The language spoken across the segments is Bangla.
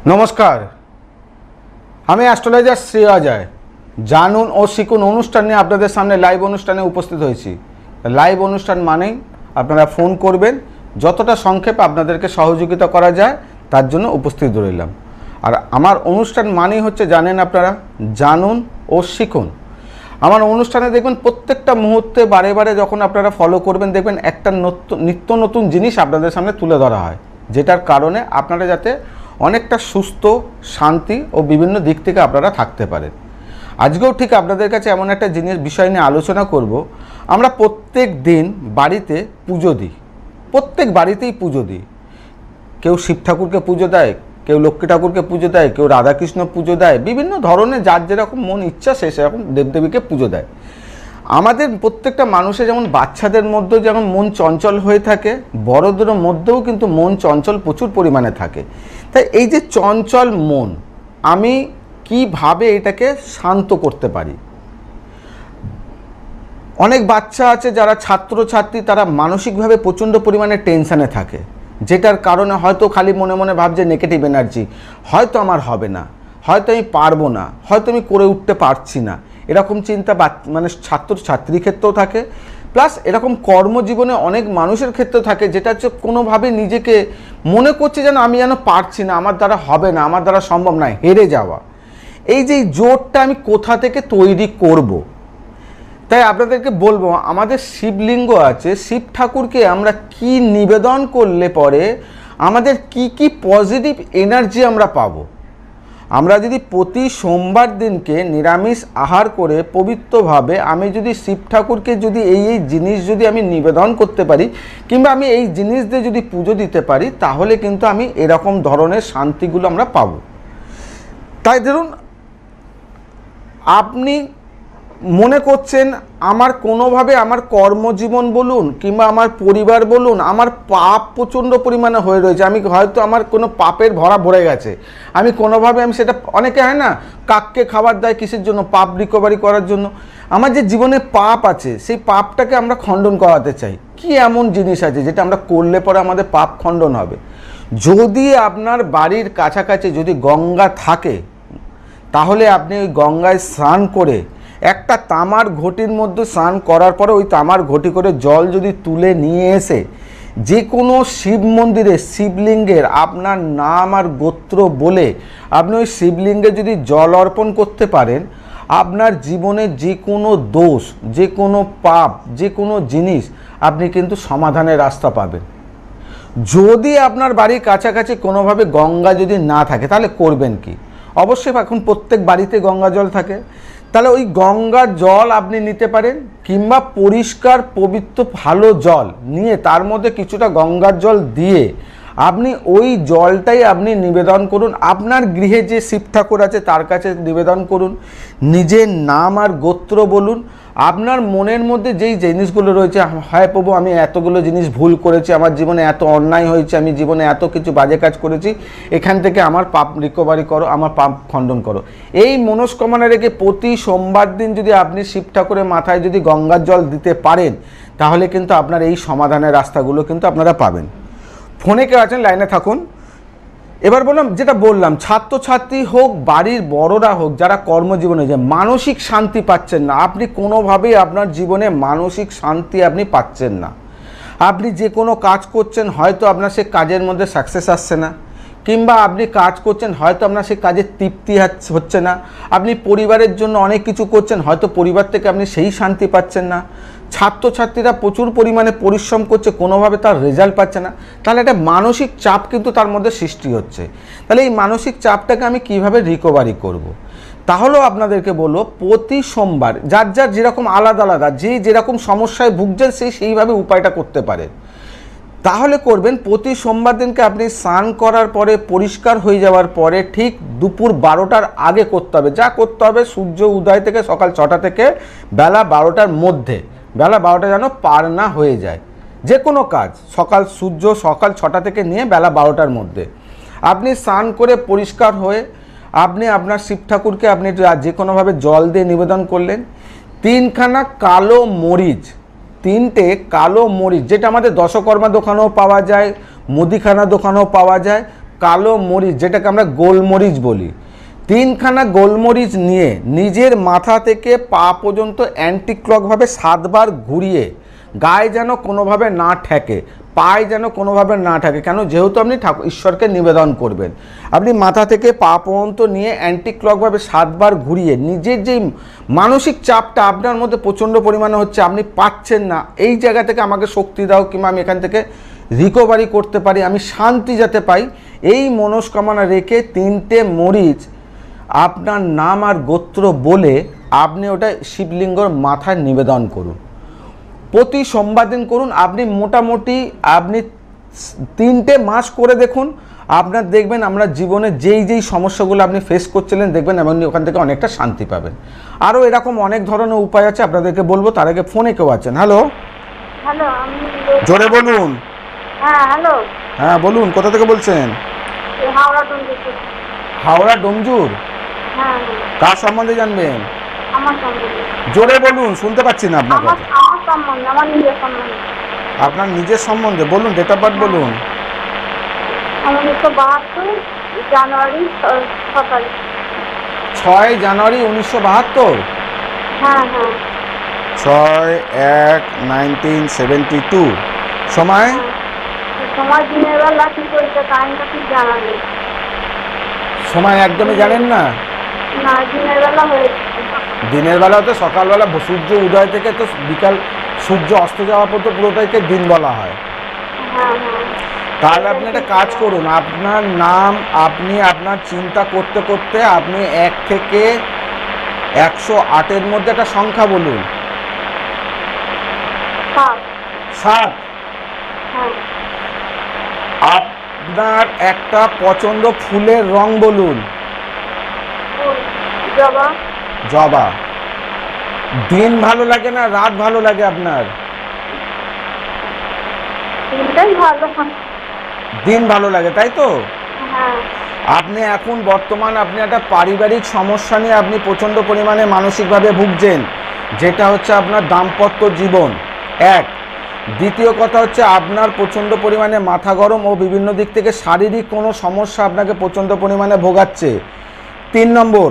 নমস্কার, আমি অ্যাস্ট্রোলজার শ্রী অজয়। জানুন ও শিখুন অনুষ্ঠান নিয়ে আপনাদের সামনে লাইভ অনুষ্ঠানে উপস্থিত হয়েছি। লাইভ অনুষ্ঠান মানেই আপনারা ফোন করবেন, যতটা সংক্ষেপে আপনাদেরকে সহযোগিতা করা যায় তার জন্য উপস্থিত রইলাম। আর আমার অনুষ্ঠান মানেই হচ্ছে, জানেন আপনারা, জানুন ও শিখুন। আমার অনুষ্ঠানে দেখবেন প্রত্যেকটা মুহূর্তে বারে বারে যখন আপনারা ফলো করবেন, দেখবেন একটা নিত্য নতুন জিনিস আপনাদের সামনে তুলে ধরা হয়, যেটার কারণে আপনারা যাতে অনেকটা সুস্থ, শান্তি ও বিভিন্ন দিক থেকে আপনারা থাকতে পারেন। আজকেও ঠিক আপনাদের কাছে এমন একটা বিষয় নিয়ে আলোচনা করব। আমরা প্রত্যেক দিন বাড়িতে পুজো দিই, প্রত্যেক বাড়িতেই পুজো দিই। কেউ শিব ঠাকুরকে পুজো দেয়, কেউ লক্ষ্মী ঠাকুরকে পুজো দেয়, কেউ রাধাকৃষ্ণ পুজো দেয়, বিভিন্ন ধরনের যার যেরকম মন ইচ্ছা সে সেরকম দেবদেবীকে পুজো দেয়। আমাদের প্রত্যেকটা মানুষের যেমন বাচ্চাদের মধ্যেও যেমন মন চঞ্চল হয়ে থাকে, বড়দের মধ্যেও কিন্তু মন চঞ্চল প্রচুর পরিমাণে থাকে। তাই এই যে চঞ্চল মন, আমি কিভাবে এটাকে শান্ত করতে পারি? অনেক বাচ্চা আছে যারা ছাত্রছাত্রী, তারা মানসিকভাবে প্রচণ্ড পরিমাণে টেনশানে থাকে, যেটার কারণে হয়তো খালি মনে মনে ভাবছে নেগেটিভ এনার্জি, হয়তো আমার হবে না, হয়তো আমি পারবো না, হয়তো আমি করে উঠতে পারছি না, এরকম চিন্তা মানে ছাত্রছাত্রীর ক্ষেত্রেও থাকে। প্লাস এরকম কর্মজীবনে অনেক মানুষের ক্ষেত্রেও থাকে, যেটা হচ্ছে কোনোভাবে নিজেকে মনে করছে যেন আমি যেন পারছি না, আমার দ্বারা হবে না, আমার দ্বারা সম্ভব নয়, হেরে যাওয়া। এই যে জোরটা আমি কোথা থেকে তৈরি করব? তাই আপনাদেরকে বলবো, আমাদের শিবলিঙ্গ আছে, শিব ঠাকুরকে আমরা কি নিবেদন করলে পরে আমাদের কি কি পজিটিভ এনার্জি আমরা পাবো। আমরা যদি প্রতি সোমবার দিনকে নিরামিষ আহার করে পবিত্রভাবে আমি যদি শিব ঠাকুরকে যদি এই জিনিস যদি আমি নিবেদন করতে পারি, কিংবা আমি এই জিনিস দিয়ে যদি পুজো দিতে পারি, তাহলে কিন্তু আমি এরকম ধরনের শান্তিগুলো আমরা পাবো। তাই ধরুন, আপনি মনে করছেন আমার কোনোভাবে আমার কর্মজীবন বলুন কিংবা আমার পরিবার বলুন, আমার পাপ প্রচণ্ড পরিমাণে হয়ে রয়েছে, আমি হয়তো আমার কোনো পাপের ভরে গেছে, আমি কোনোভাবে আমি সেটা, অনেকে হয় না কাককে খাবার দেয় কিসের জন্য? পাপ রিকভারি করার জন্য। আমার যে জীবনে পাপ আছে, সেই পাপটাকে আমরা খণ্ডন করাতে চাই। কি এমন জিনিস আছে যেটা আমরা করলে পরে আমাদের পাপ খণ্ডন হবে? যদি আপনার বাড়ির কাছাকাছি যদি গঙ্গা থাকে, তাহলে আপনি ওই গঙ্গায় স্নান করে একটা তামার ঘটির মধ্যে স্নান করার পরে ওই তামার ঘটি করে জল যদি তুলে নিয়ে এসে যে কোনো শিব মন্দিরে শিবলিঙ্গের আপনার নাম আর গোত্র বলে আপনি ওই শিবলিঙ্গে যদি জল অর্পণ করতে পারেন, আপনার জীবনে যে কোনো দোষ, যে কোনো পাপ, যে কোনো জিনিস আপনি কিন্তু সমাধানের রাস্তা পাবেন। যদি আপনার বাড়ির কাছাকাছি কোনোভাবে গঙ্গা যদি না থাকে, তাহলে করবেন কি? অবশ্যই এখন প্রত্যেক বাড়িতে গঙ্গা জল থাকে, তাহলে ওই গঙ্গার জল আপনি নিতে পারেন, কিংবা পরিষ্কার পবিত্র ভালো জল নিয়ে তার মধ্যে কিছুটা গঙ্গার জল দিয়ে আপনি ওই জলটাই আপনি নিবেদন করুন। আপনার গৃহে যে শিব ঠাকুর আছে তার কাছে নিবেদন করুন, নিজের নাম আর গোত্র বলুন, আপনার মনের মধ্যে যেই জিনিসগুলো রয়েছে, হয় প্রভু আমি এতগুলো জিনিস ভুল করেছি, আমার জীবনে এত অন্যায় হয়েছে, আমি জীবনে এত কিছু বাজে কাজ করেছি, এখান থেকে আমার পাপ রিকভারি করো, আমার পাপ খণ্ডন করো। এই মনস্কামনা রেখে প্রতি সোমবার দিন যদি আপনি শিব ঠাকুরের মাথায় যদি গঙ্গার জল দিতে পারেন, তাহলে কিন্তু আপনার এই সমাধানের রাস্তাগুলো কিন্তু আপনারা পাবেন। ফোনে কেউ আছেন, লাইনে থাকুন। এবার যেটা বললাম, ছাত্রছাত্রী হোক, বাড়ির বড়রা হোক, যারা কর্মজীবনে যে মানসিক শান্তি পাচ্ছেন না, আপনি কোনোভাবেই আপনার জীবনে মানসিক শান্তি আপনি পাচ্ছেন না, আপনি যে কোনো কাজ করছেন হয়তো আপনার সে কাজের মধ্যে সাকসেস আসছে না, কিংবা আপনি কাজ করছেন হয়তো আপনার সেই কাজের তৃপ্তি হচ্ছে না, আপনি পরিবারের জন্য অনেক কিছু করছেন, হয়তো পরিবার থেকে আপনি সেই শান্তি পাচ্ছেন না, ছাত্রছাত্রীরা প্রচুর পরিমাণে পরিশ্রম করছে, কোনোভাবে তার রেজাল্ট পাচ্ছে না, তাহলে একটা মানসিক চাপ কিন্তু তার মধ্যে সৃষ্টি হচ্ছে। তাহলে এই মানসিক চাপটাকে আমি কিভাবে রিকভারি করব? তাহলেও আপনাদেরকে বলবো, প্রতি সোমবার যার যার যেরকম আলাদা আলাদা যে যেরকম সমস্যায় ভুগছেন সেইভাবে উপায়টা করতে পারে। তাহলে করবেন, প্রতি সোমবার দিনকে আপনি স্নান করার পরে পরিষ্কার হয়ে যাওয়ার পরে ঠিক দুপুর 12টার আগে করতে হবে। যা করতে হবে, সূর্য উদয় থেকে সকাল 6টা থেকে বেলা 12টার মধ্যে, বেলা 12টা যেন পার না হয়ে যায়। যে কোনো কাজ সকাল 6টা থেকে নিয়ে বেলা 12টার মধ্যে আপনি স্নান করে পরিষ্কার হয়ে আপনি আপনার শিব ঠাকুরকে আপনি যে কোনোভাবে জল দিয়ে নিবেদন করলেন। 3খানা কালো মরিচ, 3টে কালো মরিচ, যেটা আমাদের দশকর্মা দোকানেও পাওয়া যায়, মুদিখানা দোকানেও পাওয়া যায়, কালো মরিচ, যেটাকে আমরা গোলমরিচ বলি, 3খানা গোলমরিচ নিয়ে নিজের মাথা থেকে পা পর্যন্ত অ্যান্টি ক্লকভাবে 7বার ঘুরিয়ে গায়ে যেন কোনোভাবে না ঠেকে, পায়ে যেন কোনোভাবে না ঠেকে, কেন যেহেতু আপনি ঈশ্বরকে নিবেদন করবেন। আপনি মাথা থেকে পা পর্যন্ত নিয়ে অ্যান্টি ক্লকভাবে 7বার ঘুরিয়ে নিজের যেই মানসিক চাপটা আপনার মধ্যে প্রচণ্ড পরিমাণে হচ্ছে, আপনি পাচ্ছেন না, এই জায়গা থেকে আমাকে শক্তি দাও, কিংবা আমি এখান থেকে রিকভারি করতে পারি, আমি শান্তি যাতে পাই, এই মনস্কামনা রেখে 3টে মরিচ আপনার নাম আর গোত্র বলে আপনি ওটা শিবলিঙ্গর মাথায় নিবেদন করুন। প্রতি সোমবার দিন করুন। আপনি মোটামুটি আপনি 3টে মাস করে দেখুন, আপনার দেখবেন আমরা জীবনে যেই সমস্যাগুলো আপনি ফেস করছিলেন দেখবেন আপনি ওখান থেকে অনেকটা শান্তি পাবেন। আরও এরকম অনেক ধরনের উপায় আছে, আপনাদেরকে বলবো। তার আগে ফোনে কেউ আছেন? হ্যালো হ্যালো, জোরে বলুন। হ্যাঁ হ্যালো, হ্যাঁ বলুন, কোথা থেকে বলছেন? হাওড়া ডুমজুর। হাওড়া ডোমজুর। হ্যাঁ, কার সম্বন্ধে জানবেন? আমার সম্বন্ধে। জোরে বলুন, শুনতে পাচ্ছি না আপনার কথা। আমার সম্বন্ধে, আমার নিজের সম্বন্ধে। আপনার নিজের সম্বন্ধে বলুন, ডেট অফ বার্থ বলুন। আমার 1972 জানুয়ারি 6 তারিখ। 6 জানুয়ারি 1972। হ্যাঁ হ্যাঁ। 6/1/1972। সময়? সময় দিনের বেলা কি করতে টাইমটা ঠিক জানা নেই। সময় একদমই জানেন না? না, দিনের বেলা হয়েছে। দিনের বেলা তো সকালবেলা সূর্য উদয় থেকে তো বিকাল সূর্য অস্ত যাওয়া পর্যন্ত পুরোটাকে দিন বলা হয়। হ্যাঁ হ্যাঁ। তাহলে আপনি একটা কাজ করুন, আপনার নাম আপনি আপনার চিন্তা করতে করতে আপনি 1 থেকে 108-এর মধ্যে একটা সংখ্যা বলুন। 7। হ্যাঁ। আপনার একটা পছন্দ ফুলের রং বলুন। জবা। জবা। দিন ভালো লাগে না রাত ভালো লাগে আপনার? দিনটাই ভালো। দিন ভালো লাগে, তাই তো? হ্যাঁ। আপনি এখন বর্তমান আপনি একটা পারিবারিক সমস্যা নিয়ে আপনি প্রচণ্ড পরিমাণে মানসিকভাবে ভুগছেন, যেটা হচ্ছে আপনার দাম্পত্য জীবন। এক। দ্বিতীয় কথা হচ্ছে আপনার প্রচণ্ড পরিমাণে মাথা গরম ও বিভিন্ন দিক থেকে শারীরিক কোনো সমস্যা আপনাকে প্রচণ্ড পরিমাণে ভোগাচ্ছে। 3 নম্বর,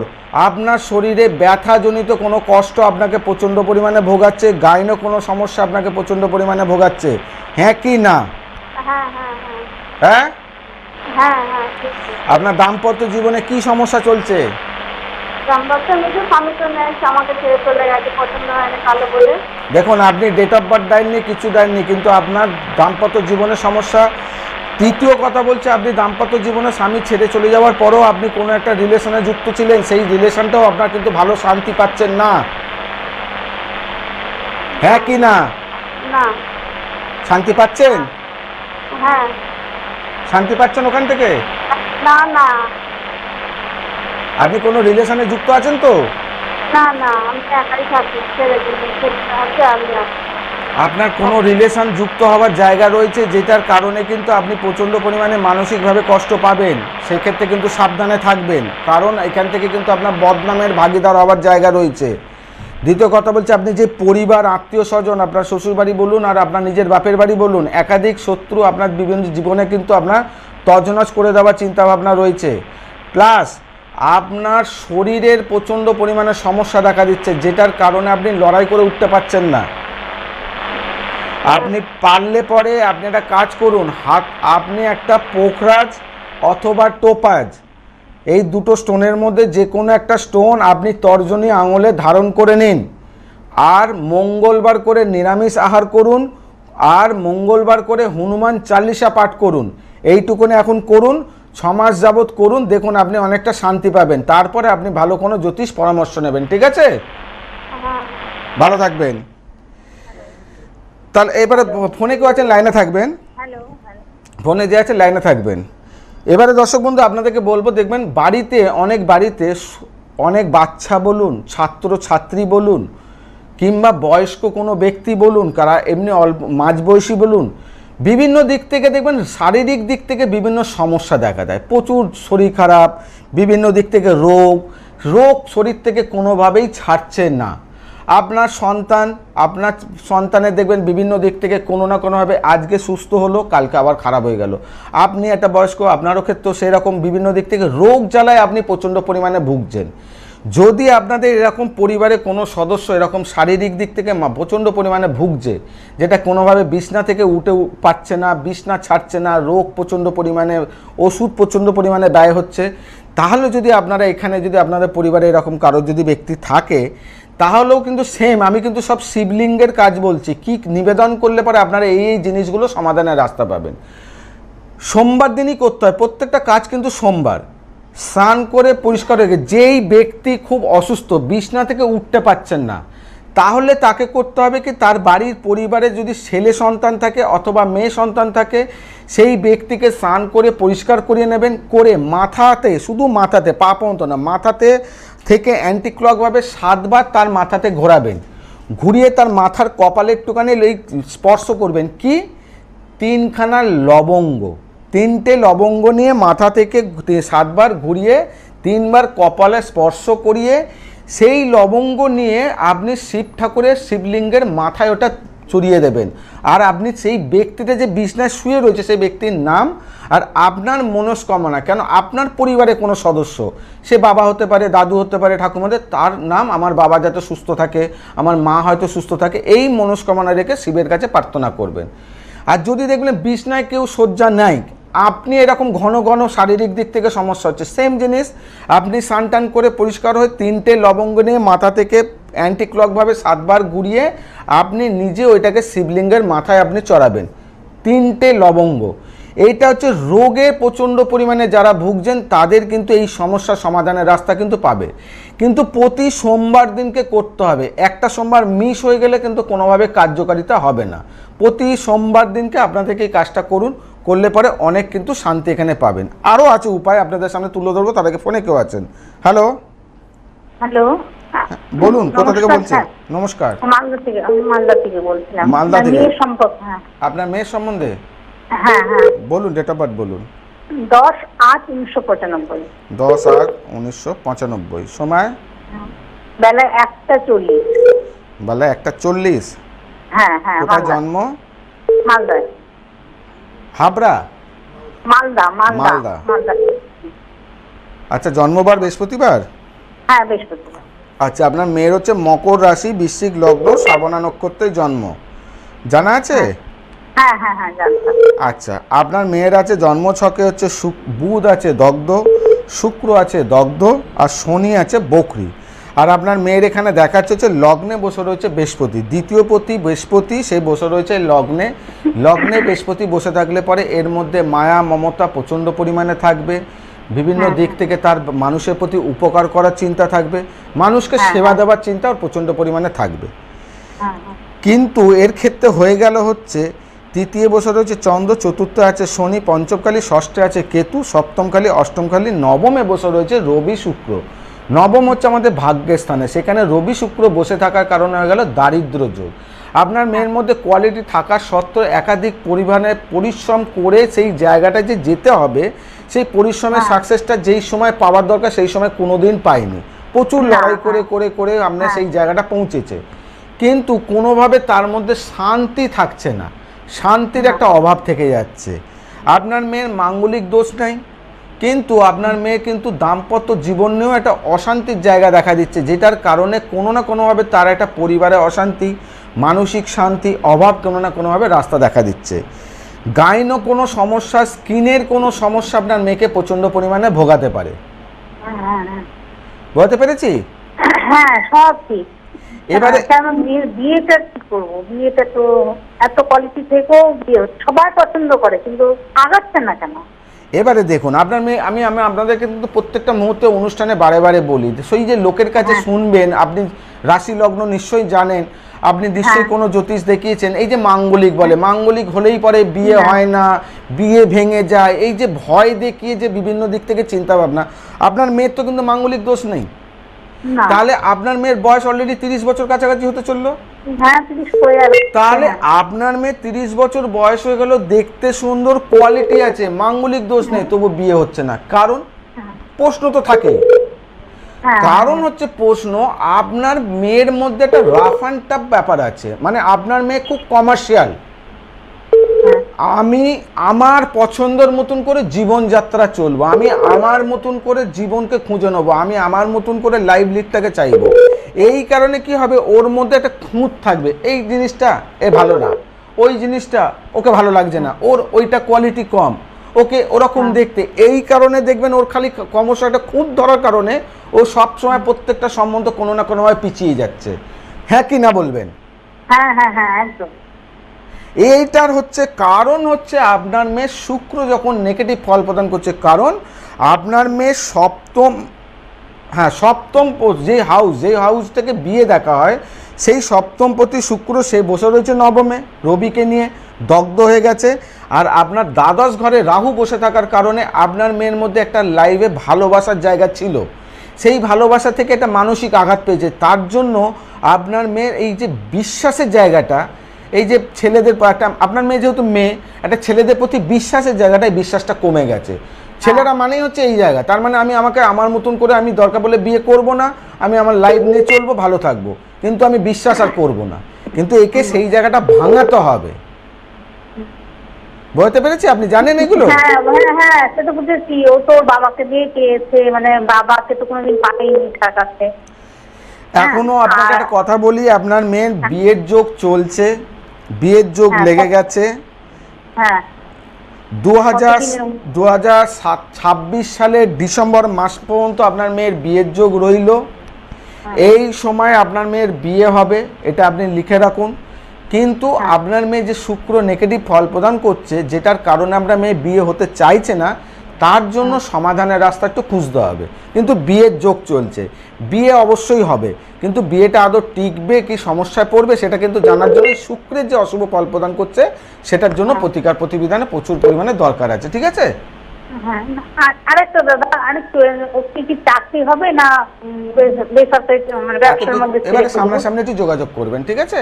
আপনার শরীরে ব্যথাজনিত কোনো কষ্ট আপনাকে প্রচণ্ড পরিমাণে ভোগাচ্ছে, গাইনো কোনো সমস্যা আপনাকে প্রচণ্ড পরিমাণে ভোগাচ্ছে। হ্যাঁ কি না? হ্যাঁ হ্যাঁ হ্যাঁ। হ্যাঁ হ্যাঁ হ্যাঁ, ঠিক। আপনার দাম্পত্য জীবনে কি সমস্যা চলছে? দাম্পত্য নিজে স্বামী তো নেই, আমাকে ছেড়ে চলে গেছে, পছন্দ হয় না কালো বলে। দেখুন, আপনি ডেট অফ বার্থ দেননি, কিছু দেননি, কিন্তু আপনার দাম্পত্য জীবনের সমস্যা। তৃতীয় কথা বলছে, আপনি দাম্পত্য জীবনে স্বামী ছেড়ে চলে যাওয়ার পরও আপনি কোনো একটা রিলেশনে যুক্ত ছিলেন, সেই রিলেশনটাও আপনার কিন্তু ভালো শান্তি পাচ্ছেন না। হ্যাঁ কি না? না। শান্তি পাচ্ছেন? হ্যাঁ। শান্তি পাচ্ছেন ওখান থেকে? না না। আপনি কোনো রিলেশনে যুক্ত আছেন তো? না না, আমি একাই থাকি, ছেড়ে দিন, আছে আমি আছি। আপনার কোনো রিলেশন যুক্ত হওয়ার জায়গা রয়েছে, যেটার কারণে কিন্তু আপনি প্রচণ্ড পরিমাণে মানসিকভাবে কষ্ট পাবেন। সেক্ষেত্রে কিন্তু সাবধানে থাকবেন, কারণ এখান থেকে কিন্তু আপনার বদনামের ভাগিদার হওয়ার জায়গা রয়েছে। দ্বিতীয় কথা বলছে, আপনি যে পরিবার, আত্মীয় স্বজন, আপনার শ্বশুরবাড়ি বলুন আর আপনার নিজের বাপের বাড়ি বলুন, একাধিক শত্রু আপনার বিভিন্ন জীবনে কিন্তু আপনার তছনছ করে দেওয়ার চিন্তাভাবনা রয়েছে। প্লাস আপনার শরীরের প্রচণ্ড পরিমাণে সমস্যা দেখা দিচ্ছে, যেটার কারণে আপনি লড়াই করে উঠতে পারছেন না। আপনি পারলে পরে আপনি একটা কাজ করুন, আপনি একটা পোখরাজ অথবা টোপাজ, এই দুটো স্টোনের মধ্যে যে কোনো একটা স্টোন আপনি তর্জনী আঙুলে ধারণ করে নিন, আর মঙ্গলবার করে নিরামিষ আহার করুন, আর মঙ্গলবার করে হনুমান চালিসা পাঠ করুন। এইটুকুনি এখন করুন, 6 মাস যাবৎ করুন, দেখুন আপনি অনেকটা শান্তি পাবেন। তারপরে আপনি ভালো কোনো জ্যোতিষ পরামর্শ নেবেন, ঠিক আছে? ভালো থাকবেন। তাহলে এবারে ফোনে কেউ আছেন, লাইনে থাকবেন। হ্যালো। ফোনে যে আছে লাইনে থাকবেন। এবারে দর্শক বন্ধু আপনাদেরকে বলবো, দেখবেন বাড়িতে অনেক বাচ্চা বলুন, ছাত্র ছাত্রী বলুন, কিংবা বয়স্ক কোনো ব্যক্তি বলুন, কারা এমনি অল্প মাঝবয়সী বলুন, বিভিন্ন দিক থেকে দেখবেন শারীরিক দিক থেকে বিভিন্ন সমস্যা দেখা দেয়। প্রচুর শরীর খারাপ, বিভিন্ন দিক থেকে রোগ শরীর থেকে কোনোভাবেই ছাড়ছে না। আপনার সন্তানের দেখবেন বিভিন্ন দিক থেকে কোনো না কোনোভাবে আজকে সুস্থ হলো, কালকে আবার খারাপ হয়ে গেল। আপনি একটা বয়স্ক, আপনারও ক্ষেত্রেও সেরকম বিভিন্ন দিক থেকে রোগ জ্বালায় আপনি প্রচণ্ড পরিমাণে ভুগছেন। যদি আপনাদের এরকম পরিবারে কোনো সদস্য এরকম শারীরিক দিক থেকে প্রচণ্ড পরিমাণে ভুগছে, যেটা কোনোভাবে বিছনা থেকে উঠে পাচ্ছে না, বিছনা ছাড়ছে না, রোগ প্রচণ্ড পরিমাণে, ওষুধ প্রচণ্ড পরিমাণে ব্যয় হচ্ছে, তাহলে যদি আপনারা এখানে যদি আপনাদের পরিবারে এরকম কারোর যদি ব্যক্তি থাকে, তাহলেও কিন্তু সেম, আমি কিন্তু সব শিবলিঙ্গের কাজ বলছি, কি নিবেদন করলে পরে আপনারা এই জিনিসগুলো সমাধানের রাস্তা পাবেন। সোমবার দিনই করতে হয় প্রত্যেকটা কাজ, কিন্তু সোমবার স্নান করে পরিষ্কার হয়ে গেছে। যেই ব্যক্তি খুব অসুস্থ, বিছনা থেকে উঠতে পারছেন না, তাহলে তাকে করতে হবে কি, তার বাড়ির পরিবারে যদি ছেলে সন্তান থাকে অথবা মেয়ে সন্তান থাকে, সেই ব্যক্তিকে স্নান করে পরিষ্কার করিয়ে নেবেন, করে মাথাতে, শুধু মাথাতে, পা পর্যন্ত না, মাথাতে থেকে অ্যান্টি ক্লকভাবে 7 বার তার মাথাতে ঘোরাবেন, ঘুরিয়ে তার মাথার কপালে একটুখানি এই স্পর্শ করবেন কি, 3খানা লবঙ্গ, 3টে লবঙ্গ নিয়ে মাথা থেকে 7 বার ঘুরিয়ে 3 বার কপালে স্পর্শ করিয়ে সেই লবঙ্গ নিয়ে আপনি শিব ঠাকুরের শিবলিঙ্গের মাথায় ওটা চড়িয়ে দেবেন। আর আপনি সেই ব্যক্তিটা যে বিছনায় শুয়ে রয়েছে সেই ব্যক্তির নাম আর আপনার মনস্কামনা, কেন আপনার পরিবারে কোনো সদস্য, সে বাবা হতে পারে, দাদু হতে পারে, ঠাকুমাদের, তার নাম, আমার বাবা যাতে সুস্থ থাকে, আমার মা হয়তো সুস্থ থাকে, এই মনস্কামনা রেখে শিবের কাছে প্রার্থনা করবেন। আর যদি দেখবেন বিছনায় কেউ শয্যা নাই, আপনি এরকম ঘন ঘন শারীরিক দিক থেকে সমস্যা হচ্ছে, সেম জিনিস, আপনি স্নান টান করে পরিষ্কার হয়ে 3টে লবঙ্গ নিয়ে মাথা থেকে অ্যান্টি ক্লকভাবে 7 বার ঘুরিয়ে আপনি নিজে ওইটাকে শিবলিঙ্গের মাথায় আপনি চড়াবেন, 3টে লবঙ্গ। এইটা হচ্ছে রোগে প্রচণ্ড পরিমাণে যারা ভুগছেন তাদের কিন্তু এই সমস্যার সমাধানের রাস্তা কিন্তু পাবে, কিন্তু প্রতি সোমবার দিনকে করতে হবে। একটা সোমবার মিস হয়ে গেলে কিন্তু কোনোভাবে কার্যকারিতা হবে না। প্রতি সোমবার দিনকে আপনাদেরকে এই কাজটা করুন, করলে পরে অনেক কিন্তু শান্তি এখানে পাবেন। আরও আছে উপায়, আপনাদের সামনে তুলে ধরবো, তার আগে ফোনে কেউ আছেন। হ্যালো হ্যালো, বলুন, কোথা থেকে বলছেন? নমস্কার। মালদা থেকে, আমি মালদা থেকে বলছিলাম। মালদা থেকে? মেয়ের সম্পর্ক, হ্যাঁ। আপনার মেয়ের সম্বন্ধে? হ্যাঁ হ্যাঁ। বলুন, ডেট অফ বার্থ বলুন। 10/8/1995। 10/8/1995। সময়? বেলা 1টা 40। বেলা 1টা 40? হ্যাঁ হ্যাঁ। কোথায় জন্ম? মালদায়। হাবড়া? মালদা মালদা মালদা। মালদা। আচ্ছা, জন্মবার বৃহস্পতিবার? হ্যাঁ, বৃহস্পতিবার। আচ্ছা, আপনার মেয়ের হচ্ছে মকর রাশি, বৃশ্চিক লগ্ন, শ্রাবণা নক্ষত্রে জন্ম, জানা আছে? হ্যাঁ হ্যাঁ হ্যাঁ, জানতাম। আচ্ছা, আপনার মেয়ের আছে জন্ম ছকে হচ্ছে বুধ আছে দগ্ধ, শুক্র আছে দগ্ধ, আর শনি আছে বকরি। আর আপনার মেয়ের এখানে দেখাচ্ছে হচ্ছে লগ্নে বসে রয়েছে বৃহস্পতি, দ্বিতীয় পতি বৃহস্পতি, সে বসে রয়েছে লগ্নে। লগ্নে বৃহস্পতি বসে থাকলে পরে এর মধ্যে মায়া মমতা প্রচণ্ড পরিমাণে থাকবে, বিভিন্ন দিক থেকে তার মানুষের প্রতি উপকার করার চিন্তা থাকবে, মানুষকে সেবা দেওয়ার চিন্তা ওর প্রচণ্ড পরিমাণে থাকবে। কিন্তু এর ক্ষেত্রে হয়ে গেল হচ্ছে তৃতীয় বছর রয়েছে চন্দ্র, চতুর্থে আছে শনি, পঞ্চমকালী, ষষ্ঠে আছে কেতু, সপ্তমকালী, অষ্টমকালী, নবমে বসে রয়েছে রবি শুক্র। নবম হচ্ছে আমাদের ভাগ্যের স্থানে, সেখানে রবি শুক্র বসে থাকার কারণে হয়ে গেল দারিদ্র যোগ। আপনার মেয়ের মধ্যে কোয়ালিটি থাকা সত্ত্বেও একাধিক পরিমাণে পরিশ্রম করে সেই জায়গাটা যে যেতে হবে, সেই পরিশ্রমের সাকসেসটা যেই সময় পাওয়ার দরকার সেই সময় কোনোদিন পায়নি, প্রচুর লড়াই করে করে করে আপনার সেই জায়গাটা পৌঁছেছে, কিন্তু কোনোভাবে তার মধ্যে শান্তি থাকছে না, শান্তির একটা অভাব থেকে যাচ্ছে। আপনার মেয়ের মাঙ্গলিক দোষ নাই, কিন্তু আপনার মেয়ে কিন্তু দাম্পত্য জীবন নিয়েও একটা অশান্তির জায়গা দেখা দিচ্ছে, যেটার কারণে কোনো না কোনোভাবে তার একটা পরিবারে অশান্তি, মানসিক শান্তি অভাব কোনো না কোনোভাবে রাস্তা দেখা দিচ্ছে। গাইনো কোনো সমস্যা, স্কিনের কোনো সমস্যা আপনার মেয়েকে প্রচণ্ড পরিমাণে ভোগাতে পারে। বুঝতে পেরেছি? হ্যাঁ, সব ঠিক। এবারে কেন বিয়েটা কি করবো? বিয়েটা তো এত কোয়ালিটি থেকেও বিয়ে সবাই পছন্দ করে, কিন্তু আগাচ্ছে না কেন? এবারে দেখুন, আপনার মেয়ে, আমি আপনাদেরকে কিন্তু প্রত্যেকটা মুহূর্তে অনুষ্ঠানে বারে বারে বলি, সেই যে লোকের কাছে শুনবেন, আপনি রাশি লগ্ন নিশ্চয়ই জানেন, আপনি নিশ্চয়ই কোনো জ্যোতিষ দেখিয়েছেন, এই যে মাঙ্গলিক বলে, মাঙ্গলিক হলেই পরে বিয়ে হয় না, বিয়ে ভেঙে যায়, এই যে ভয় দেখিয়ে যে বিভিন্ন দিক থেকে চিন্তা ভাবনা। আপনার মেয়ের তো কিন্তু মাঙ্গলিক দোষ নেই, তাহলে আপনার মেয়ের বয়স অলরেডি 30 বছর কাছাকাছি হতে চললো। তাহলে আপনার মেয়ে 30 বছর বয়স হয়ে গেল, দেখতে সুন্দর, কোয়ালিটি আছে, মাঙ্গলিক দোষ নেই, তবু বিয়ে হচ্ছে না, কারণ প্রশ্ন তো থাকেই। হ্যাঁ, কারণ হচ্ছে প্রশ্ন, আপনার মেয়ের মধ্যে একটা রাফ অ্যান্ড টাফ ব্যাপার আছে, মানে আপনার মেয়ে খুব কমার্শিয়াল। হ্যাঁ, আমি আমার পছন্দের মতন করে জীবনযাত্রা চলবো, আমি আমার মতন করে জীবনকে খুঁজে নেবো, আমি আমার মতন করে লাইভ লিডটাকে চাইবো। এই কারণে কি হবে, ওর মধ্যে একটা খুঁত থাকবে, এই জিনিসটা এ ভালো না, ওই জিনিসটা ওকে ভালো লাগছে না, ওর ওইটা কোয়ালিটি কম, ওকে ওরকম দেখতে। এই কারণে দেখবেন ওর খালি ক্রমশ একটা খুঁত ধরার কারণে ও সবসময় প্রত্যেকটা সম্বন্ধ কোনো না কোনোভাবে পিছিয়ে যাচ্ছে। হ্যাঁ কি না বলবেন? হ্যাঁ, হ্যাঁ, হ্যাঁ, একদম। এইটার হচ্ছে কারণ হচ্ছে আপনার মেয়ে শুক্র যখন নেগেটিভ ফল প্রদান করছে, কারণ আপনার মেয়ে সপ্তম, হ্যাঁ সপ্তম যে হাউস থেকে বিয়ে দেখা হয়, সেই সপ্তমপতি শুক্র সে বসে রয়েছে নবমে রবিকে নিয়ে, দগ্ধ হয়ে গেছে। আর আপনার দ্বাদশ ঘরে রাহু বসে থাকার কারণে আপনার মেয়ের মধ্যে একটা লাইভে ভালোবাসার জায়গা ছিল, সেই ভালোবাসা থেকে একটা মানসিক আঘাত পেয়েছে। তার জন্য আপনার মেয়ের এই যে বিশ্বাসের জায়গাটা, এই যে ছেলেদের একটা, আপনার মেয়ে যেহেতু মেয়ে, একটা ছেলেদের প্রতি বিশ্বাসের জায়গাটায় বিশ্বাসটা কমে গেছে। ছেলেরা মানেই হচ্ছে এই জায়গা, তার মানে আমি আমাকে আমার মতন করে আমি দরকার বলে বিয়ে করব না, আমি আমার লাইফ নিয়ে চলবো, ভালো থাকবো, কিন্তু আমি বিশ্বাস আর করব না। কিন্তু একে সেই জায়গাটা ভাঙাতে হবে। বুঝতে পেরেছি? আপনি জানেন এগুলো? হ্যাঁ, হ্যাঁ, হ্যাঁ, সেটা বুঝেছি। ও তো ওর বাবাকে দিয়ে চেয়েছে, মানে বাবাকে তো কোনোদিন পাইনি তার কাছে। এখনো আপনাকে একটা কথা বলি, আপনার মেয়ের বিয়ের যোগ চলছে, বিয়ের যোগ লেগে গেছে। হ্যাঁ, 2026 সালের ডিসেম্বর মাস পর্যন্ত আপনার মেয়ের বিয়ের যোগ রইল। এই সময় আপনার মেয়ের বিয়ে হবে, এটা আপনি লিখে রাখুন। কিন্তু আপনার মেয়ে যে শুক্র নেগেটিভ ফল প্রদান করছে, যেটার কারণে আপনার মেয়ে বিয়ে হতে চাইছে না, তার জন্য সমাধানের রাস্তা একটু খুঁজতে হবে। কিন্তু বিয়ের যোগ চলছে, বিয়ে অবশ্যই হবে, কিন্তু বিয়েটা আদৌ টিকবে কি সমস্যায় পড়বে সেটা কিন্তু জানার জন্য শুক্রের যে অশুভ ফল প্রদান করছে, সেটার জন্য প্রতিকার প্রতিবিধানে প্রচুর পরিমাণে দরকার আছে। ঠিক আছে? হ্যাঁ। আরেকটা দাদা, আরেকটু, কি চাকরি হবে না বেসরকারি মানে ব্যবসার মধ্যে? এবারে সামনাসামনি একটু যোগাযোগ করবেন, ঠিক আছে?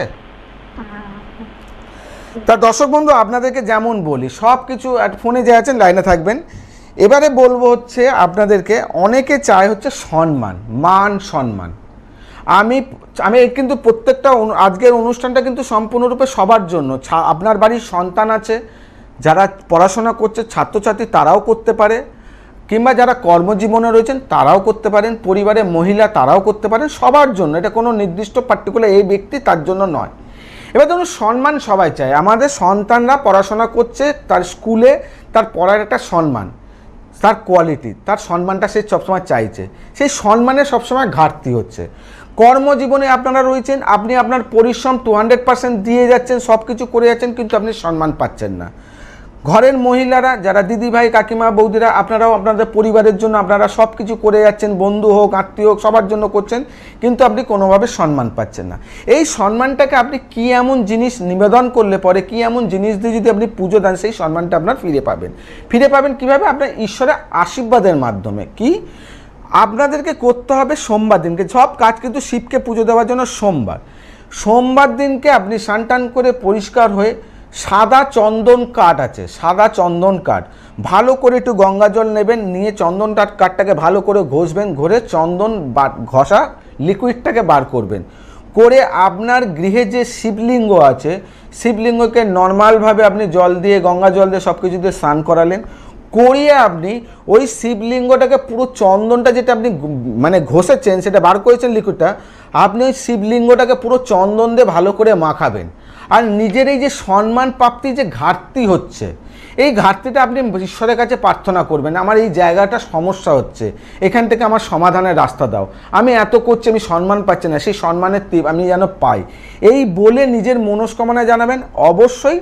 তা দর্শক বন্ধু, আপনাদেরকে যেমন বলি, সব কিছু ফোনে যে আছেন লাইনে থাকবেন। এবারে বলবো হচ্ছে আপনাদেরকে, অনেকে চায় হচ্ছে সম্মান, মান সম্মান। আমি কিন্তু প্রত্যেকটা আজকের অনুষ্ঠানটা কিন্তু সম্পূর্ণরূপে সবার জন্য। আপনার বাড়ির সন্তান আছে, যারা পড়াশোনা করছে, ছাত্রছাত্রী, তারাও করতে পারে, কিংবা যারা কর্মজীবনে রয়েছেন তারাও করতে পারেন, পরিবারের মহিলা তারাও করতে পারেন, সবার জন্য। এটা কোনো নির্দিষ্ট পার্টিকুলার এই ব্যক্তি তার জন্য নয়। এবার ধরুন সম্মান সবাই চায়, আমাদের সন্তানরা পড়াশোনা করছে, তার স্কুলে তার পড়ার একটা সম্মান, তার কোয়ালিটি, তার সম্মানটা সে সবসময় চাইছে। সেই সম্মানের সবসময় ঘাটতি হচ্ছে। কর্মজীবনে আপনারা রয়েছেন, আপনি আপনার পরিশ্রম 200% দিয়ে যাচ্ছেন, সব কিছু করে যাচ্ছেন, কিন্তু আপনি সম্মান পাচ্ছেন না। ঘরের মহিলারা, যারা দিদি ভাই কাকিমা বৌদিরা, আপনারাও আপনাদের পরিবারের জন্য আপনারা সব কিছু করে যাচ্ছেন, বন্ধু হোক আত্মীয় হোক সবার জন্য করছেন, কিন্তু আপনি কোনোভাবে সম্মান পাচ্ছেন না। এই সম্মানটাকে আপনি কি এমন জিনিস নিবেদন করলে পরে, কি এমন জিনিস দিয়ে যদি আপনি পুজো দেন, সেই সম্মানটা আপনার ফিরে পাবেন। ফিরে পাবেন কিভাবে? আপনার ঈশ্বরের আশীর্বাদের মাধ্যমে। কি আপনাদেরকে করতে হবে? সোমবার দিনকে সব কাজ, কিন্তু শিবকে পুজো দেওয়ার জন্য সোমবার দিনকে আপনি স্নান টান করে পরিষ্কার হয়ে, সাদা চন্দন কাঠ আছে, সাদা চন্দন কাঠ ভালো করে একটু গঙ্গা জল নেবেন, নিয়ে চন্দন কাঠটাকে ভালো করে ঘষবেন, ঘষে চন্দন ঘষা লিকুইডটাকে বার করবেন। করে আপনার গৃহে যে শিবলিঙ্গ আছে, শিবলিঙ্গকে নর্মালভাবে আপনি জল দিয়ে, গঙ্গা জল দিয়ে সব কিছু দিয়ে স্নান করালেন। করিয়ে আপনি ওই শিবলিঙ্গটাকে পুরো চন্দনটা যেটা আপনি মানে ঘষেছেন, সেটা বার করেছেন লিকুইডটা, আপনি ওই শিবলিঙ্গটাকে পুরো চন্দন দিয়ে ভালো করে মাখাবেন। আর নিজের এই যে সম্মান প্রাপ্তি যে ঘাটতি হচ্ছে, এই ঘাটতিটা আপনি ঈশ্বরের কাছে প্রার্থনা করবেন, আমার এই জায়গাটা সমস্যা হচ্ছে, এখান থেকে আমার সমাধানের রাস্তা দাও, আমি এত করছি, আমি সম্মান পাচ্ছি না, সেই সম্মানের তীর আমি যেন পাই। এই বলে নিজের মনস্কামনা জানাবেন। অবশ্যই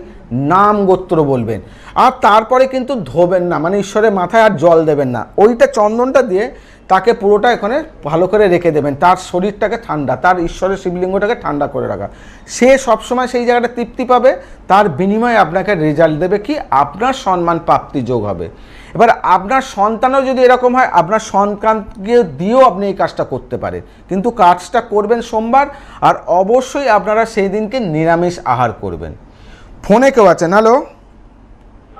নাম গোত্র বলবেন, আর তারপরে কিন্তু ধোবেন না, মানে ঈশ্বরের মাথায় আর জল দেবেন না, ওইটা চন্দনটা দিয়ে তাকে পুরোটা এখানে ভালো করে রেখে দেবেন, তার শরীরটাকে ঠান্ডা, তার ঈশ্বরের শিবলিঙ্গটাকে ঠান্ডা করে রাখা। সে সবসময় সেই জায়গাটা তৃপ্তি পাবে, তার বিনিময়ে আপনাকে রেজাল্ট দেবে কি, আপনার সম্মান প্রাপ্তি যোগ হবে। এবার আপনার সন্তানও যদি এরকম হয়, আপনার সন্তানকে দিয়েও আপনি এই কাজটা করতে পারেন, কিন্তু কাজটা করবেন সোমবার। আর অবশ্যই আপনারা সেই দিনকে নিরামিষ আহার করবেন। ফোনে কেউ আছেন? হ্যালো।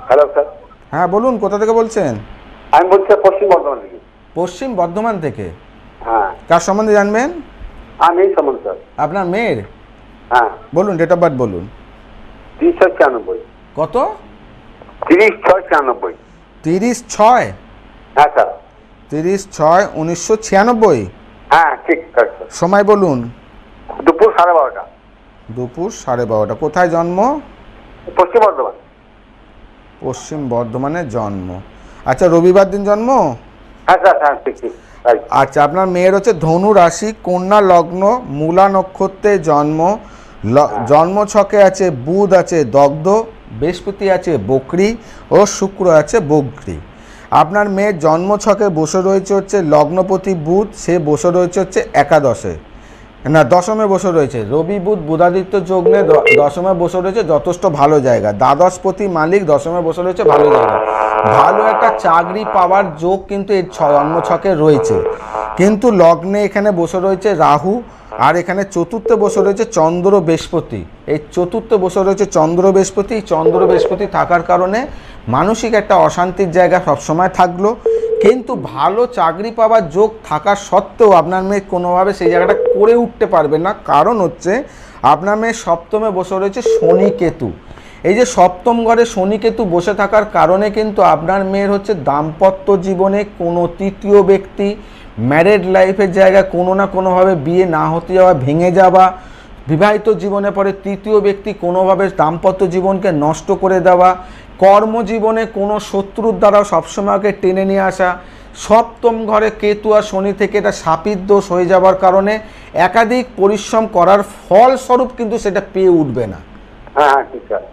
Hello sir. হ্যাঁ বলুন, কোথা থেকে বলছেন? আমি বলছি পশ্চিম বর্ধমান থেকে। পশ্চিম বর্ধমান থেকে? হ্যাঁ। কার সম্বন্ধে জানবেন? আমি সম্বন্ধ স্যার। আপনার মেয়ের? হ্যাঁ বলুন, ডেট অফ বার্থ বলুন। 30/96। কত? 30/96। 30/6? হ্যাঁ স্যার। 30/6/1996? হ্যাঁ ঠিক স্যার। সময় বলুন। দুপুর 12:30। দুপুর 12:30। কোথায় জন্ম? পশ্চিম বর্ধমান। পশ্চিম বর্ধমানে জন্ম। আচ্ছা, রবিবার দিন জন্ম? হ্যাঁ স্যার, হ্যাঁ ঠিক ঠিক। আচ্ছা, আপনার মেয়ের হচ্ছে ধনু রাশি, কন্যা লগ্ন, মূলা নক্ষত্রে জন্ম। জন্ম ছকে আছে বুধ আছে দগ্ধ, বৃহস্পতি আছে বকরি ও শুক্র আছে বগ্রী। আপনার মেয়ের জন্ম ছকে বসে রয়েছে হচ্ছে লগ্নপতি বুধ, সে বসে রয়েছে হচ্ছে একাদশে, না দশমে বসে রয়েছে। রবি বুধ বুধাদিত্য যোগ নিয়ে দশমে বসে রয়েছে, যথেষ্ট ভালো জায়গা। দ্বাদশপতি মালিক দশমে বসে রয়েছে, ভালো জায়গা। ভালো একটা চাকরি পাওয়ার যোগ কিন্তু এই জন্ম ছকে রয়েছে। কিন্তু লগ্নে এখানে বসে রয়েছে রাহু, আর এখানে চতুর্থে বসে রয়েছে চন্দ্র বৃহস্পতি। এই চতুর্থে বসে রয়েছে চন্দ্র বৃহস্পতি। চন্দ্র বৃহস্পতি থাকার কারণে মানসিক একটা অশান্তির জায়গা সবসময় থাকলো। কিন্তু ভালো চাকরি পাওয়ার যোগ থাকা সত্ত্বেও আপনার মেয়ে কোনোভাবে সেই জায়গাটা করে উঠতে পারবে না। কারণ হচ্ছে আপনার মেয়ে সপ্তমে বসে রয়েছে শনি কেতু। এই যে সপ্তম ঘরে শনি কেতু বসে থাকার কারণে কিন্তু আপনার মেয়ের হচ্ছে দাম্পত্য জীবনে কোনো তৃতীয় ব্যক্তি, ম্যারেড লাইফের জায়গায় কোনো না কোনোভাবে বিয়ে না হতে যাওয়া, ভেঙে যাওয়া, বিবাহিত জীবনে পরে তৃতীয় ব্যক্তি কোনোভাবে দাম্পত্য জীবনকে নষ্ট করে দেওয়া, কর্মজীবনে কোনো শত্রুর দ্বারা সবসময়কে টেনে নিয়ে আসা, সপ্তম ঘরে কেতু আর শনি থেকে এটা শাপিত দোষ হয়ে যাওয়ার কারণে একাধিক পরিশ্রম করার ফলস্বরূপ কিন্তু সেটা পেয়ে উঠবে না। হ্যাঁ ঠিক স্যার।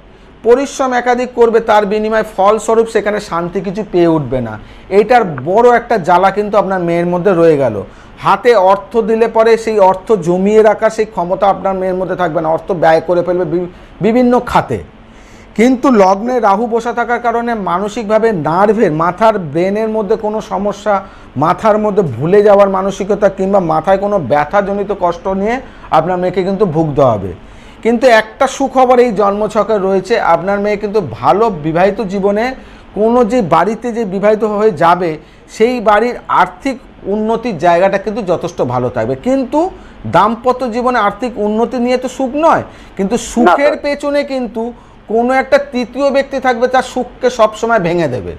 পরিশ্রম একাধিক করবে, তার বিনিময়ে ফলস্বরূপ সেখানে শান্তি কিছু পেয়ে উঠবে না। এইটার বড় একটা জ্বালা কিন্তু আপনার মেয়ের মধ্যে রয়ে গেল। হাতে অর্থ দিলে পরে সেই অর্থ জমিয়ে রাখার সেই ক্ষমতা আপনার মেয়ের মধ্যে থাকবে না, অর্থ ব্যয় করে ফেলবে বিভিন্ন খাতে। কিন্তু লগ্নে রাহু বসা থাকার কারণে মানসিকভাবে নার্ভের, মাথার ব্রেনের মধ্যে কোনো সমস্যা, মাথার মধ্যে ভুলে যাওয়ার মানসিকতা কিংবা মাথায় কোনো ব্যথাজনিত কষ্ট নিয়ে আপনার মেয়েকে কিন্তু ভুগতে হবে। কিন্তু একটা সুখবর এই জন্মছকে রয়েছে, আপনার মেয়ে কিন্তু ভালো বিবাহিত জীবনে কোনো যে বাড়িতে যে বিবাহিত হয়ে যাবে সেই বাড়ির আর্থিক উন্নতির জায়গাটা কিন্তু যথেষ্ট ভালো থাকবে। কিন্তু দাম্পত্য জীবনে আর্থিক উন্নতি নিয়ে তো সুখ নয়, কিন্তু সুখের পেছনে কিন্তু কোনো একটা তৃতীয় ব্যক্তি থাকবে, তার সুখকে সবসময় ভেঙে দেবে।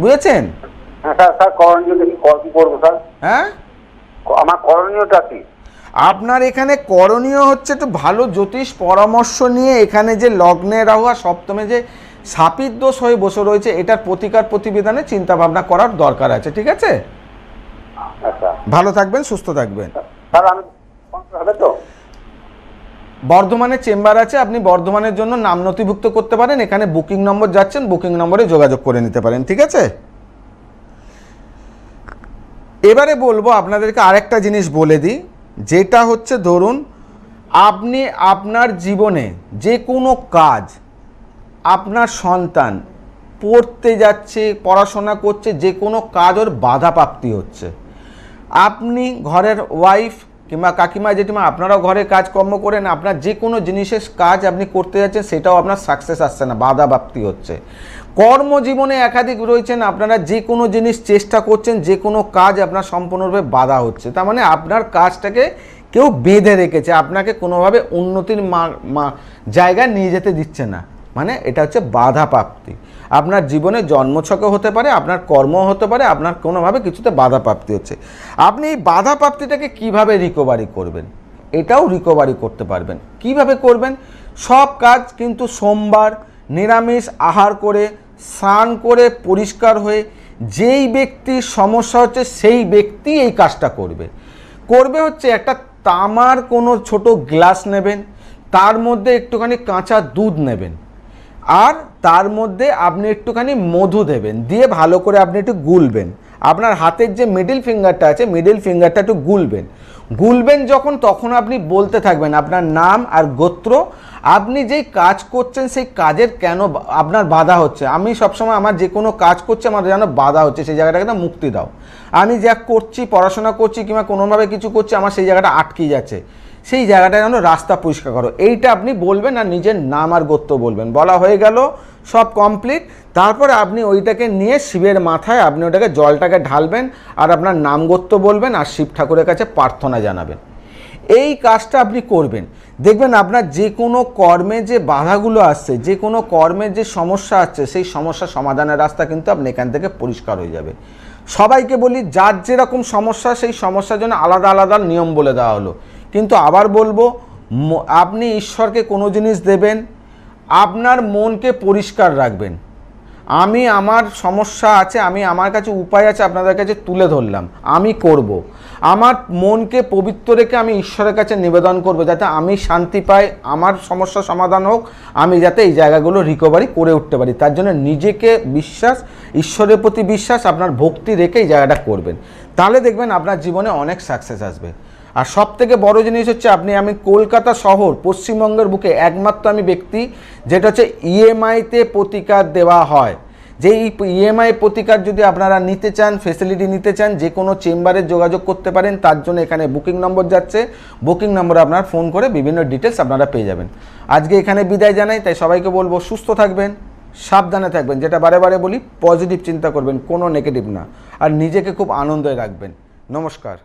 বুঝেছেন? হ্যাঁ স্যার। স্যার করণীয়টা কি করবো স্যার? হ্যাঁ, আমার করণীয়টা কি? আপনার এখানে করণীয় হচ্ছে একটু ভালো জ্যোতিষ পরামর্শ নিয়ে এখানে যে লগ্নে রাহু আর সপ্তমে যে শাপিত দোষ হয়ে বসে রয়েছে, এটার প্রতিকার প্রতিবিধানে চিন্তা ভাবনা করার দরকার আছে। ঠিক আছে, আচ্ছা ভালো থাকবেন, সুস্থ থাকবেন। স্যার। আমি হবে তো? বর্ধমানে চেম্বার আছে, আপনি বর্ধমানের জন্য নাম নথিভুক্ত করতে পারেন। এখানে বুকিং নম্বর যাচ্ছেন, বুকিং নম্বরে যোগাযোগ করে নিতে পারেন। ঠিক আছে, এবারে বলবো আপনাদেরকে আরেকটা জিনিস বলে দিই, যেটা হচ্ছে ধরুন আপনি আপনার জীবনে যে কোনো কাজ, আপনার সন্তান পড়তে যাচ্ছে, পড়াশোনা করছে, যে কোনো কাজ ওর বাধাপ্রাপ্তি হচ্ছে। আপনি ঘরের ওয়াইফ কিংবা কাকিমা জেঠিমা আপনারাও ঘরে কাজকর্ম করেন, আপনার যে কোনো জিনিসের কাজ আপনি করতে যাচ্ছেন সেটাও আপনার সাকসেস আসছে না, বাধাপ্রাপ্তি হচ্ছে। কর্মজীবনে একাধিক রয়েছেন, আপনারা যে কোনো জিনিস চেষ্টা করছেন, যে কোনো কাজ আপনার সম্পূর্ণরূপে বাধা হচ্ছে। তার মানে আপনার কাজটাকে কেউ বেঁধে রেখেছে, আপনাকে কোনোভাবে উন্নতির জায়গায় নিয়ে যেতে দিচ্ছে না, মানে এটা হচ্ছে বাধাপ্রাপ্তি। আপনার জীবনে জন্মছকে হতে পারে, আপনার কর্ম হতে পারে, আপনার কোনোভাবে কিছুতে বাধাপ্রাপ্তি হচ্ছে। আপনি এই বাধাপ্রাপ্তিটাকে কিভাবে রিকভারি করবেন, এটাও রিকভারি করতে পারবেন। কিভাবে করবেন? সব কাজ কিন্তু সোমবার নিরামিষ আহার করে, স্নান করে, পরিষ্কার হয়ে, যেই ব্যক্তির সমস্যা হচ্ছে সেই ব্যক্তি এই কাজটা করবে হচ্ছে একটা তামার কোনো ছোট গ্লাস নেবেন, তার মধ্যে একটুখানি কাঁচা দুধ নেবেন, আর তার মধ্যে আপনি একটুখানি মধু দেবেন, দিয়ে ভালো করে আপনি একটু গুলবেন। আপনার হাতের যে মিডল ফিঙ্গারটা আছে, মিডল ফিঙ্গারটা একটু গুলবেন যখন, তখন আপনি বলতে থাকবেন আপনার নাম আর গোত্র, আপনি যেই কাজ করছেন সেই কাজের কেন আপনার বাধা হচ্ছে। আমি সবসময় আমার যে কোনো কাজ করছি আমার যেন বাধা হচ্ছে, সেই জায়গাটাকে না মুক্তি দাও। আমি যা করছি, পড়াশোনা করছি কিংবা কোনোভাবে কিছু করছি, আমার সেই জায়গাটা আটকে যাচ্ছে, সেই জায়গাটা যেন রাস্তা পরিষ্কার করো, এইটা আপনি বলবেন আর নিজের নাম আর গোত্র বলবেন। বলা হয়ে গেল, সব কমপ্লিট। তারপরে আপনি ওইটাকে নিয়ে শিবের মাথায় আপনি ওটাকে জলটাকে ঢালবেন আর আপনার নাম গোত্র বলবেন আর শিব ঠাকুরের কাছে প্রার্থনা জানাবেন। এই কাজটা আপনি করবেন, দেখবেন আপনার যে কোনো কর্মে যে বাধাগুলো আসছে, যে কোনো কর্মের যে সমস্যা আসছে, সেই সমস্যা সমাধানের রাস্তা কিন্তু আপনি এখান থেকে পরিষ্কার হয়ে যাবে। সবাইকে বলি, যার যেরকম সমস্যা সেই সমস্যার জন্য আলাদা আলাদা নিয়ম বলে দেওয়া হলো, কিন্তু আবার বলবো, আপনি ঈশ্বরকে কোনো জিনিস দেবেন, আপনার মনকে পরিষ্কার রাখবেন। আমি আমার সমস্যা আছে, আমি আমার কাছে উপায় আছে, আপনাদের কাছে তুলে ধরলাম, আমি করব। আমার মনকে পবিত্র রেখে আমি ঈশ্বরের কাছে নিবেদন করব, যাতে আমি শান্তি পাই, আমার সমস্যা সমাধান হোক, আমি যাতে এই জায়গাগুলো রিকভারি করে উঠতে পারি। তার জন্য নিজেকে বিশ্বাস, ঈশ্বরের প্রতি বিশ্বাস, আপনার ভক্তি রেখে এই জায়গাটা করবেন। তাহলে দেখবেন আপনার জীবনে অনেক সাকসেস আসবে। আর সব থেকে বড় জিনিস হচ্ছে, আমি কলকাতা শহর, পশ্চিমবঙ্গের বুকে একমাত্র আমি ব্যক্তি যেটা হচ্ছে ইএমআইতে প্রতিকার দেওয়া হয়। যে ইএমআই প্রতিকার যদি আপনারা নিতে চান, ফেসিলিটি নিতে চান, যে কোনো চেম্বারে যোগাযোগ করতে পারেন। তার জন্য এখানে বুকিং নম্বর যাচ্ছে, বুকিং নম্বরে আপনারা ফোন করে বিভিন্ন ডিটেলস আপনারা পেয়ে যাবেন। আজকে এখানে বিদায় জানাই, তাই সবাইকে বলবো সুস্থ থাকবেন, সাবধানে থাকবেন, যেটা বারে বারে বলি, পজিটিভ চিন্তা করবেন, কোনো নেগেটিভ না, আর নিজেকে খুব আনন্দে রাখবেন। নমস্কার।